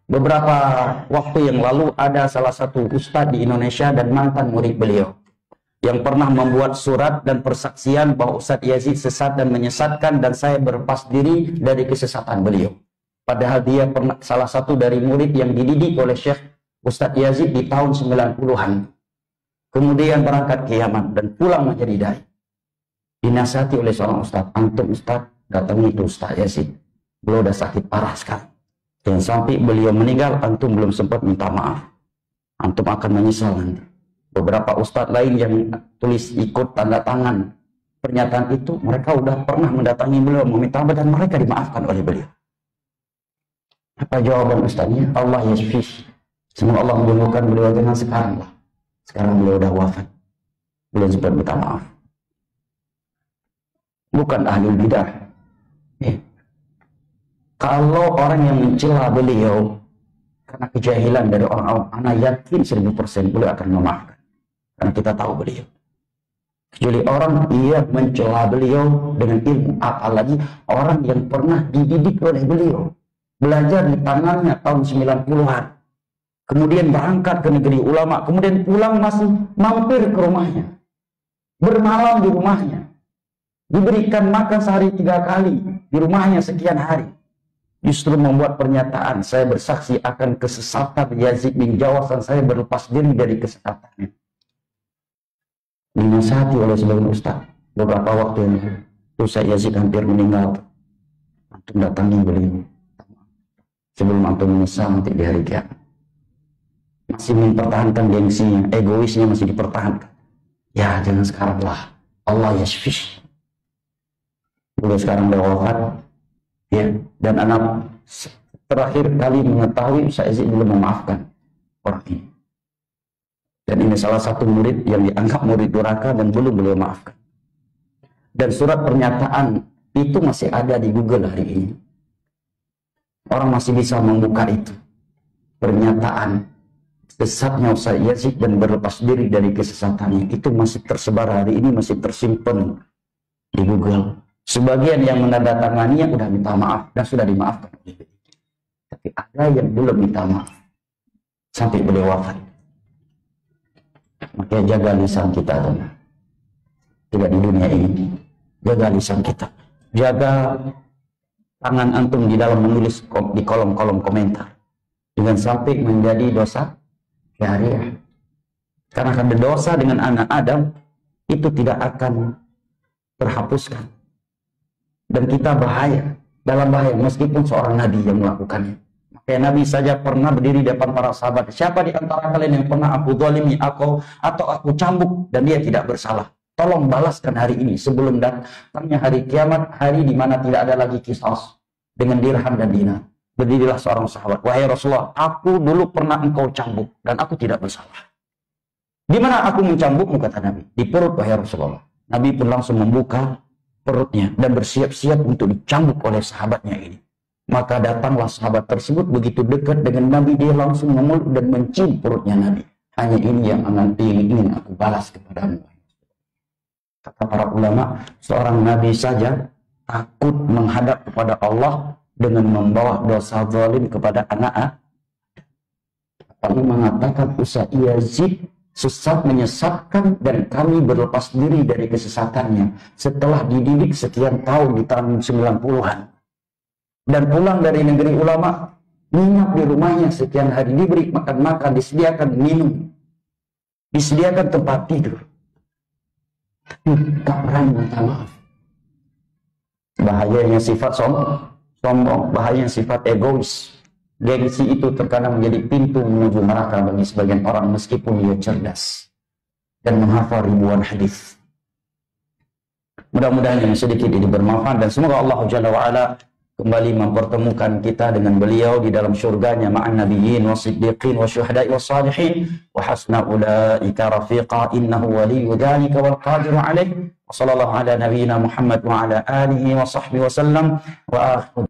Beberapa waktu yang lalu ada salah satu ustadz di Indonesia dan mantan murid beliau yang pernah membuat surat dan persaksian bahwa Ustadz Yazid sesat dan menyesatkan, dan saya berlepas diri dari kesesatan beliau. Padahal dia pernah salah satu dari murid yang dididik oleh Syekh Ustadz Yazid di tahun 90-an. Kemudian berangkat ke Yaman dan pulang menjadi dai. Dinasihati oleh seorang ustadz, antum ustadz datangi itu Ustadz Yazid, beliau udah sakit parah sekali. Dan sampai beliau meninggal, antum belum sempat minta maaf. Antum akan menyesal nanti. Beberapa ustadz lain yang tulis ikut tanda tangan pernyataan itu, mereka udah pernah mendatangi beliau meminta maaf dan mereka dimaafkan oleh beliau. Apa jawaban ustadznya? Allah yashfi. Semoga Allah menyembuhkan beliau dengan sekarang lah. Sekarang beliau udah wafat. Beliau sempat minta maaf. Bukan ahli bidah. Kalau orang yang mencela beliau karena kejahilan dari orang awam, ana yakin 1000% beliau akan memaafkan. Karena kita tahu beliau. Kecuali orang ia mencela beliau dengan ilmu, apalagi orang yang pernah dididik oleh beliau, belajar di tangannya tahun 90-an, kemudian berangkat ke negeri ulama, kemudian pulang masih mampir ke rumahnya, bermalam di rumahnya, diberikan makan sehari 3 kali di rumahnya sekian hari. Justru membuat pernyataan, saya bersaksi akan kesesatan Yazid bin Jawas dan saya berlepas diri dari kesesatannya. Dinasihati oleh sebagian ustaz beberapa waktu yang lalu. Ustaz Yazid hampir meninggal. Antum datangi beliau sebelum antum menyesal nanti di hari kiamat. Masih mempertahankan gengsinya, egoisnya masih dipertahankan. Ya jangan sekarang lah. Allah yashfi. Beliau sekarang udah wafat. Ya, dan anak terakhir kali mengetahui Ustaz Yazid belum memaafkan orang ini. Dan ini salah satu murid yang dianggap murid durhaka dan belum beliau maafkan. Dan surat pernyataan itu masih ada di Google hari ini. Orang masih bisa membuka itu. Pernyataan sesatnya Ustaz Yazid dan berlepas diri dari kesesatannya itu masih tersebar hari ini, masih tersimpan di Google. Sebagian yang menandatanganinya sudah minta maaf dan sudah dimaafkan. Tapi ada yang belum minta maaf sampai beliau wafat. Makanya jaga lisan kita, teman. Tidak di dunia ini. Jaga lisan kita. Jaga tangan antum di dalam menulis di kolom-kolom komentar. Jangan sampai menjadi dosa syariah. Karena ada dosa dengan anak Adam itu tidak akan terhapuskan. Dan kita bahaya, dalam bahaya meskipun seorang nabi yang melakukannya. Makanya Nabi saja pernah berdiri di depan para sahabat. Siapa di antara kalian yang pernah aku zalimi atau aku cambuk dan dia tidak bersalah? Tolong balaskan hari ini sebelum datangnya hari kiamat, hari di mana tidak ada lagi qisas dengan dirham dan dinar. Berdirilah seorang sahabat, wahai Rasulullah, aku dulu pernah engkau cambuk dan aku tidak bersalah. Di mana aku mencambukmu, kata Nabi? Di perut, wahai Rasulullah. Nabi pun langsung membuka perutnya dan bersiap-siap untuk dicambuk oleh sahabatnya ini. Maka datanglah sahabat tersebut begitu dekat dengan Nabi, dia langsung memeluk dan mencium perutnya Nabi. Hanya ini yang ingin aku balas kepadamu. Kata para ulama, seorang Nabi saja takut menghadap kepada Allah dengan membawa dosa zalim kepada anak. Lalu mengatakan Ustaz Yazid sesat menyesatkan dan kami berlepas diri dari kesesatannya setelah dididik sekian tahun di tahun 90-an dan pulang dari negeri ulama, nginap di rumahnya sekian hari, diberi makan-makan, disediakan minum, disediakan tempat tidur, tapi tak berani minta maaf. Bahayanya sifat sombong, bahayanya sifat egois. Gengsi itu terkadang menjadi pintu menuju neraka bagi sebagian orang meskipun dia cerdas dan menghafal ribuan hadis. Mudah-mudahan yang sedikit ini bermanfaat dan semoga Allah Jalla wa'ala kembali mempertemukan kita dengan beliau di dalam syurganya ma'an nabiyyin wa siddiqin wa syuhada'i wa salihin wa hasna ulaika rafiqa innahu waliyyu dzalika wal qadiru alaih wa sallallahu ala nabiyyina Muhammad wa ala alihi wa sahbihi wa sallam wa akhir